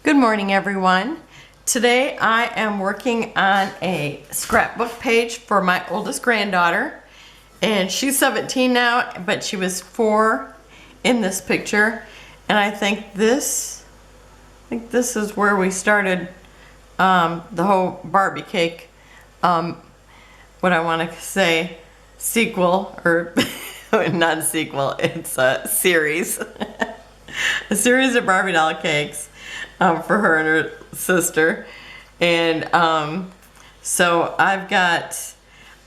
Good morning, everyone. Today I am working on a scrapbook page for my oldest granddaughter, and she's 17 now, but she was 4 in this picture, and I think this is where we started the whole Barbie cake. What I want to say, sequel or not sequel. It's a series, a series of Barbie doll cakes. For her and her sister, and so I've got,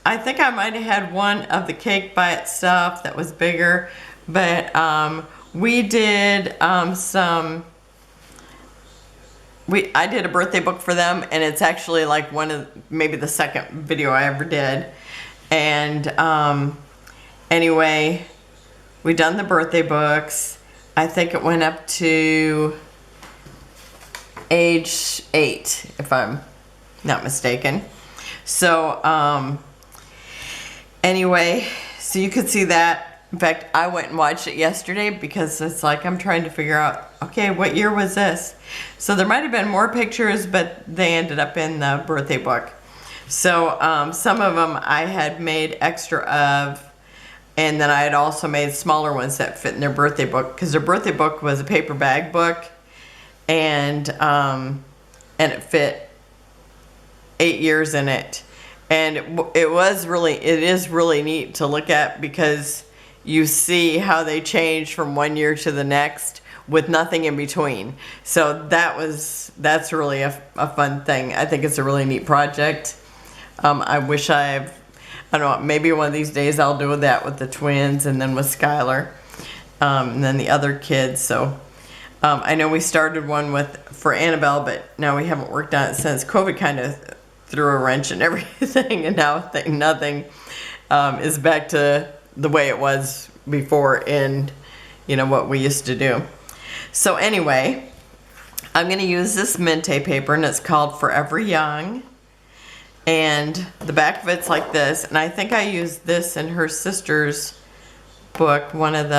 I think I might have had one of the cake by itself that was bigger, but we did I did a birthday book for them, and it's actually like one of maybe the second video I ever did, and anyway, we done the birthday books. I think it went up to age 8, if I'm not mistaken. So anyway, so you could see that. In fact, I went and watched it yesterday because it's like I'm trying to figure out, okay, what year was this? So there might have been more pictures, but they ended up in the birthday book. So some of them I had made extra of, and then I had also made smaller ones that fit in their birthday book, because their birthday book was a paper bag book, and it fit 8 years in it, and it is really neat to look at, because you see how they change from one year to the next with nothing in between. So that's really a fun thing. I think it's a really neat project. I wish I don't know, maybe one of these days I'll do that with the twins, and then with Skylar, and then the other kids. So I know we started one for Annabelle, but now we haven't worked on it since. COVID kind of threw a wrench in everything, and now nothing is back to the way it was before, and what we used to do. So anyway, I'm going to use this Mintay paper, and it's called Forever Young, and the back of it's like this, and I think I used this in her sister's book, one of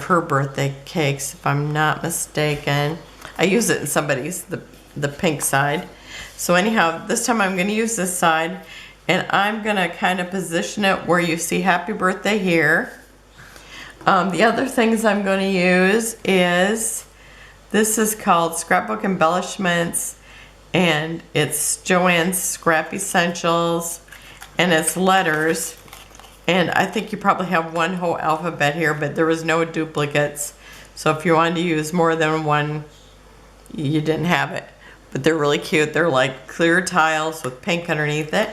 her birthday cakes, if I'm not mistaken. I use it in somebody's, the pink side. So anyhow, this time I'm going to use this side, and I'm going to kind of position it where you see happy birthday here. The other things I'm going to use is, this is called Scrapbook Embellishments, and it's Joann's Scrap Essentials, and it's letters. And I think you probably have one whole alphabet here, but there was no duplicates. So if you wanted to use more than one, you didn't have it. But they're really cute. They're like clear tiles with pink underneath it.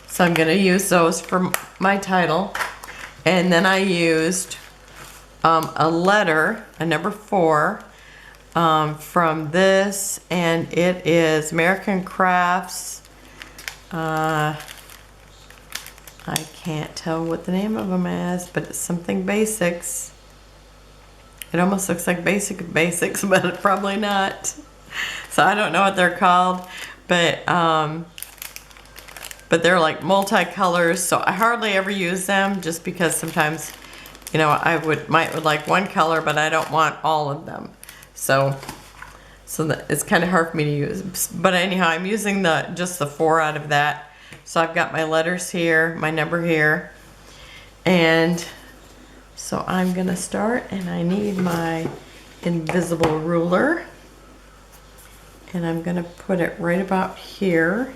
So I'm going to use those for my title. And then I used a letter, a number 4, from this. And it is American Crafts. I can't tell what the name of them is, but it's something basics. It almost looks like basics, but it's probably not. So I don't know what they're called, but they're like multicolors. So I hardly ever use them, just because sometimes, I might like one color, but I don't want all of them. So it's kind of hard for me to use. But anyhow, I'm using just the 4 out of that. So I've got my letters here, my number here, and so I'm gonna start, and I need my invisible ruler, and I'm gonna put it right about here.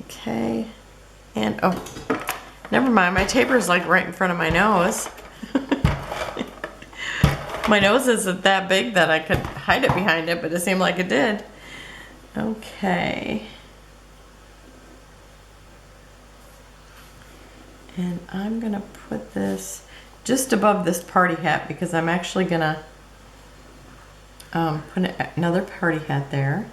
Okay, and oh, never mind, my taper is like right in front of my nose. My nose isn't that big that I could hide it behind it, but it seemed like it did. Okay, and I'm gonna put this just above this party hat, because I'm actually gonna put another party hat there,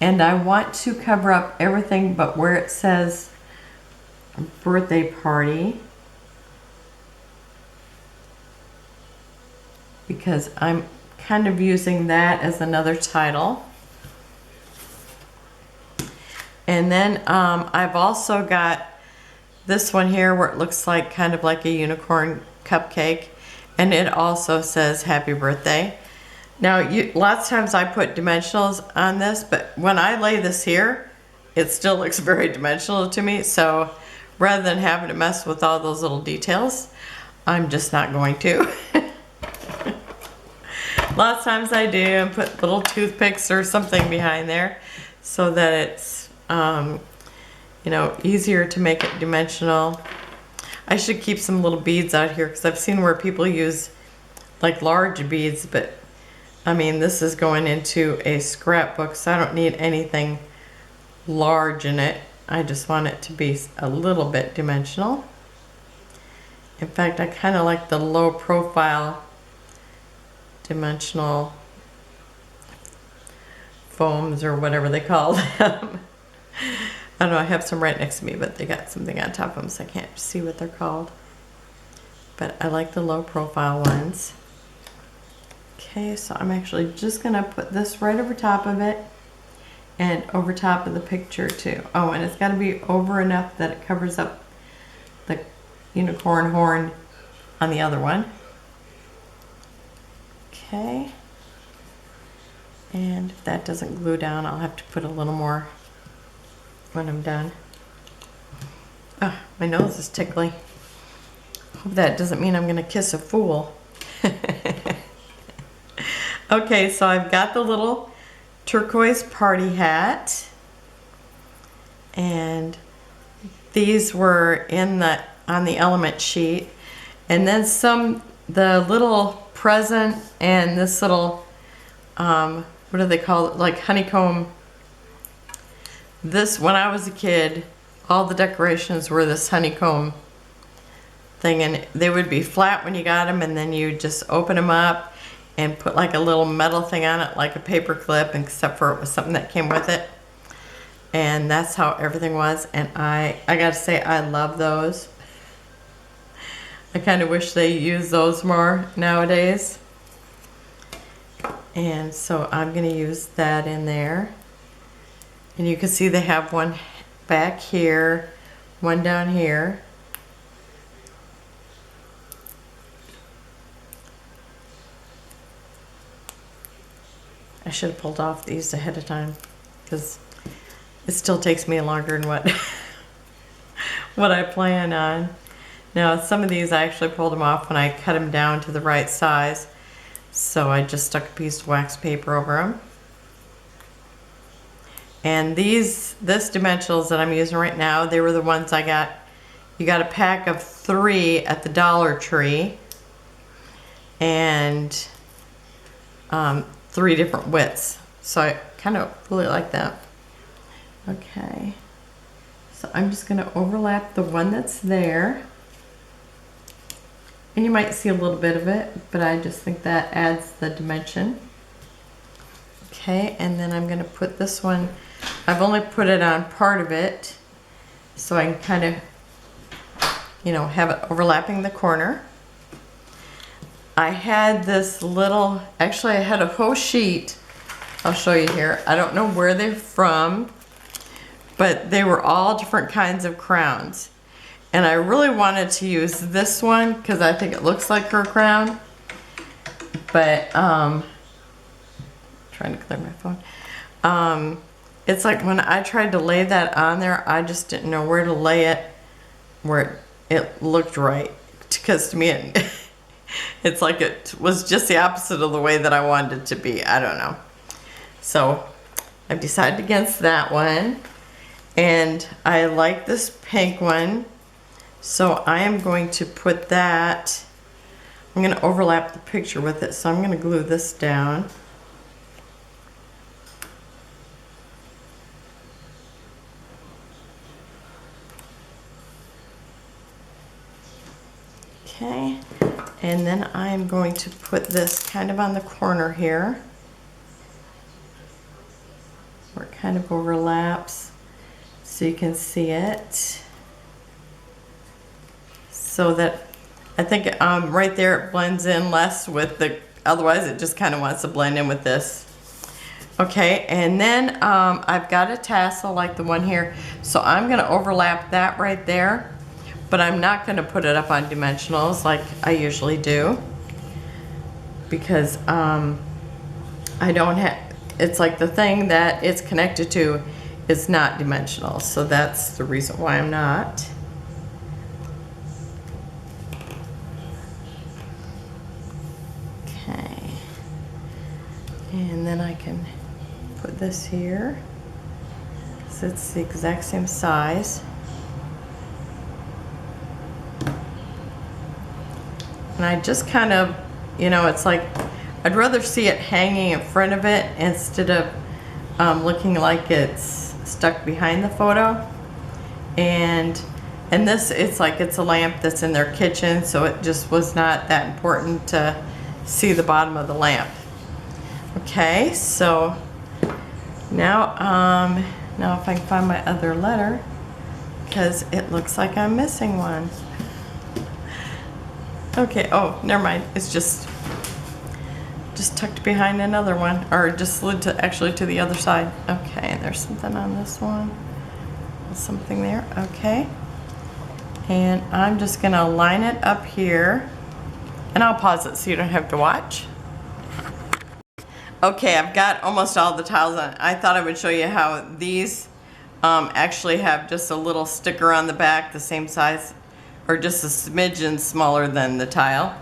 and I want to cover up everything but where it says birthday party, because I'm kind of using that as another title. And then I've also got this one here where it looks like kind of like a unicorn cupcake, And it also says happy birthday. Now, lots of times I put dimensionals on this, but when I lay this here, it still looks very dimensional to me. So rather than having to mess with all those little details, I'm just not going to. Lots of times I do and put little toothpicks or something behind there so that it's, you know, easier to make it dimensional. I should keep some little beads out here because I've seen where people use like large beads, but I mean, this is going into a scrapbook, so I don't need anything large in it. I just want it to be a little bit dimensional. In fact, I kind of like the low profile dimensional foams or whatever they call them. I don't know, I have some right next to me, but they got something on top of them, so I can't see what they're called. But I like the low profile ones. Okay, so I'm actually just gonna put this right over top of it and over top of the picture too. Oh, and it's gotta be over enough that it covers up the unicorn horn on the other one. Okay. And if that doesn't glue down, I'll have to put a little more when I'm done. Oh, my nose is tickly. Hope that doesn't mean I'm gonna kiss a fool. Okay, so I've got the little turquoise party hat, and these were in on the element sheet, and then the little present and this little what do they call it, like honeycomb. This, when I was a kid, all the decorations were this honeycomb thing, and they would be flat when you got them, and then you just open them up and put like a little metal thing on it, like a paper clip, except for it was something that came with it. And that's how everything was. And I gotta say, I love those. I kind of wish they use those more nowadays. And so I'm gonna use that in there. And you can see they have one back here, one down here. I should have pulled off these ahead of time because it still takes me longer than what I plan on. Now, some of these I actually pulled them off when I cut them down to the right size. So I just stuck a piece of wax paper over them. And this dimensionals that I'm using right now, they were the ones I got. You got a pack of 3 at the Dollar Tree. And 3 different widths. So I kind of really like that. Okay. So I'm just going to overlap the one that's there. And you might see a little bit of it, but I just think that adds the dimension. Okay, and then I'm going to put this one, I've only put it on part of it, so I can kind of, you know, have it overlapping the corner. I had this little, actually I had a whole sheet, I'll show you here. I don't know where they're from, but they were all different kinds of crowns. And I really wanted to use this one because I think it looks like her crown. But, trying to clear my phone. It's like when I tried to lay that on there, I just didn't know where to lay it, where it looked right. Because to me, it's like it was just the opposite of the way that I wanted it to be. I don't know. So I've decided against that one. And I like this pink one. So I am going to put that, I'm going to overlap the picture with it. So I'm going to glue this down. Okay. And then I'm going to put this kind of on the corner here, where it kind of overlaps so you can see it. So that, I think right there it blends in less with the, otherwise it just kind of wants to blend in with this. Okay, and then I've got a tassel like the one here, so I'm going to overlap that right there, but I'm not going to put it up on dimensionals like I usually do. because I don't have, it's like the thing that it's connected to is not dimensional. So that's the reason why I'm not. Okay. And then I can put this here. So it's the exact same size. And I just kind of, you know, it's like, I'd rather see it hanging in front of it instead of looking like it's stuck behind the photo. And this, it's like it's a lamp that's in their kitchen, so it just was not that important to see the bottom of the lamp. Okay, so now now if I can find my other letter, because it looks like I'm missing one. Okay, oh, never mind. It's just tucked behind another one, or just slid to actually to the other side. Okay, there's something on this one. There's something there. Okay. And I'm just gonna line it up here, and I'll pause it so you don't have to watch. Okay, I've got almost all the tiles on. I thought I would show you how these actually have just a little sticker on the back, the same size, or just a smidgen smaller than the tile.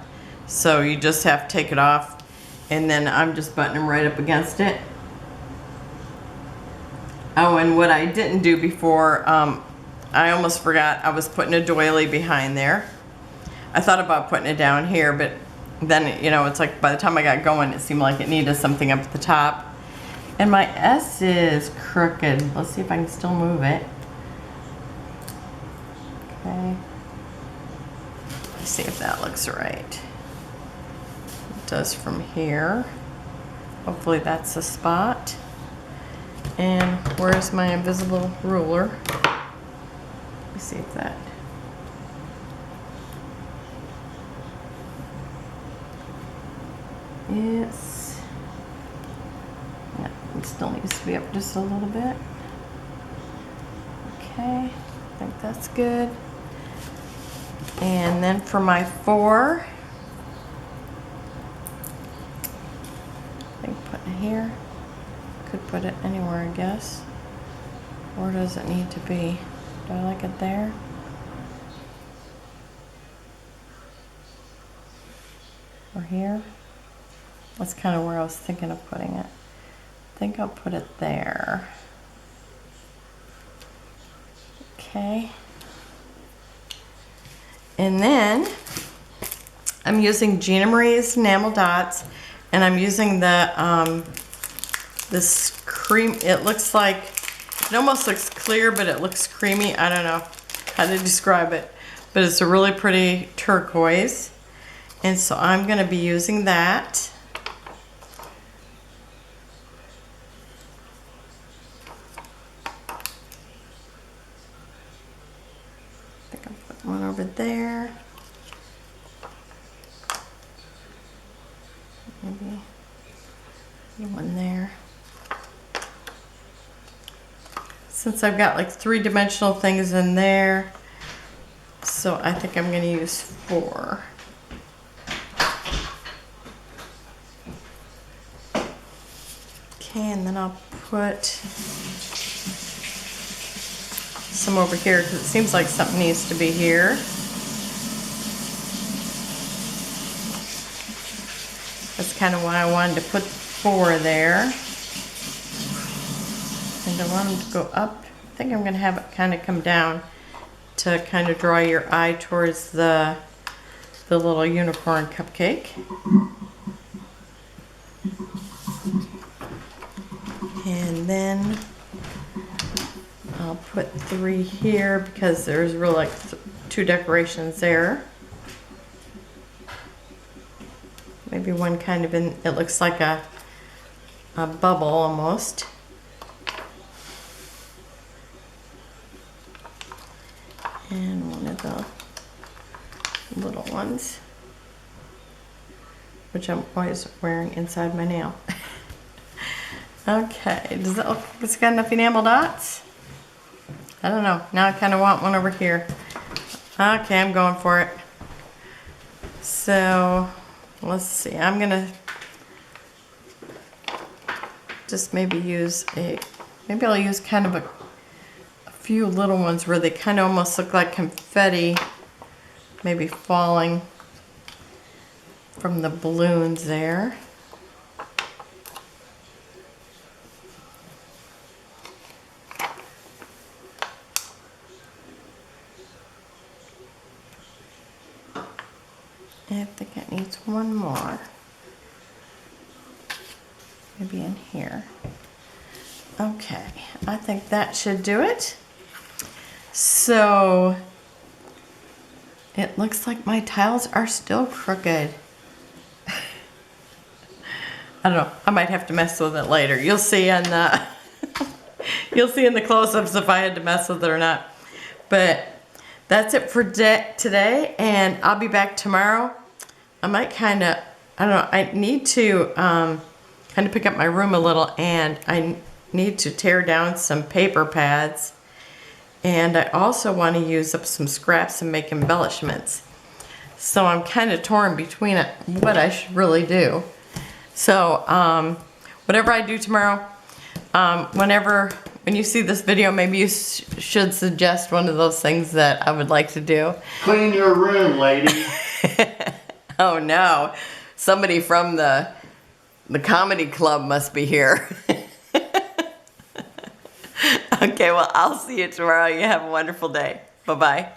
So you just have to take it off, and then I'm just buttoning them right up against it. Oh, and what I didn't do before, I almost forgot, I was putting a doily behind there. I thought about putting it down here, but then, you know, it's like by the time I got going, it seemed like it needed something up at the top. And my S is crooked. Let's see if I can still move it. Okay. Let's see if that looks right. It does from here. Hopefully that's the spot. And where's my invisible ruler? Let me see if that. Yes. Yeah, it still needs to be up just a little bit. Okay, I think that's good. And then for my 4, I think putting it here. Could put it anywhere, I guess. Where does it need to be? Do I like it there? Or here? That's kind of where I was thinking of putting it. I think I'll put it there. Okay. And then I'm using Gina Marie's enamel dots, and I'm using the this cream. It looks like, it almost looks clear, but it looks creamy. I don't know how to describe it, but it's a really pretty turquoise. And so I'm going to be using that. I think I'll put one over there. Maybe one there. Since I've got like 3-dimensional things in there, so I think I'm going to use 4. Okay, and then I'll put some over here because it seems like something needs to be here. That's kind of why I wanted to put 4 there. And I want them to go up. I think I'm going to have it kind of come down to kind of draw your eye towards the little unicorn cupcake. And then I'll put 3 here because there's really like 2 decorations there. Maybe one kind of in, it looks like a bubble almost. And one of the little ones, which I'm always wearing inside my nail. Okay, does it look like it's got enough enamel dots? I don't know. Now I kind of want one over here. Okay, I'm going for it. So let's see, I'm gonna just maybe I'll use kind of a few little ones where they kind of almost look like confetti, maybe falling from the balloons there. I think it needs one more. Maybe in here. Okay, I think that should do it. So it looks like my tiles are still crooked. I don't know. I might have to mess with it later. You'll see on the you'll see in the close-ups if I had to mess with it or not. But that's it for today, and I'll be back tomorrow. I might kind of, I don't know, I need to kind of pick up my room a little, and I need to tear down some paper pads. And I also want to use up some scraps and make embellishments. So I'm kind of torn between what I should really do. So whatever I do tomorrow, when you see this video, maybe you should suggest one of those things that I would like to do. Clean your room, lady. Oh no, somebody from the comedy club must be here. Okay, well, I'll see you tomorrow. You have a wonderful day. Bye-bye.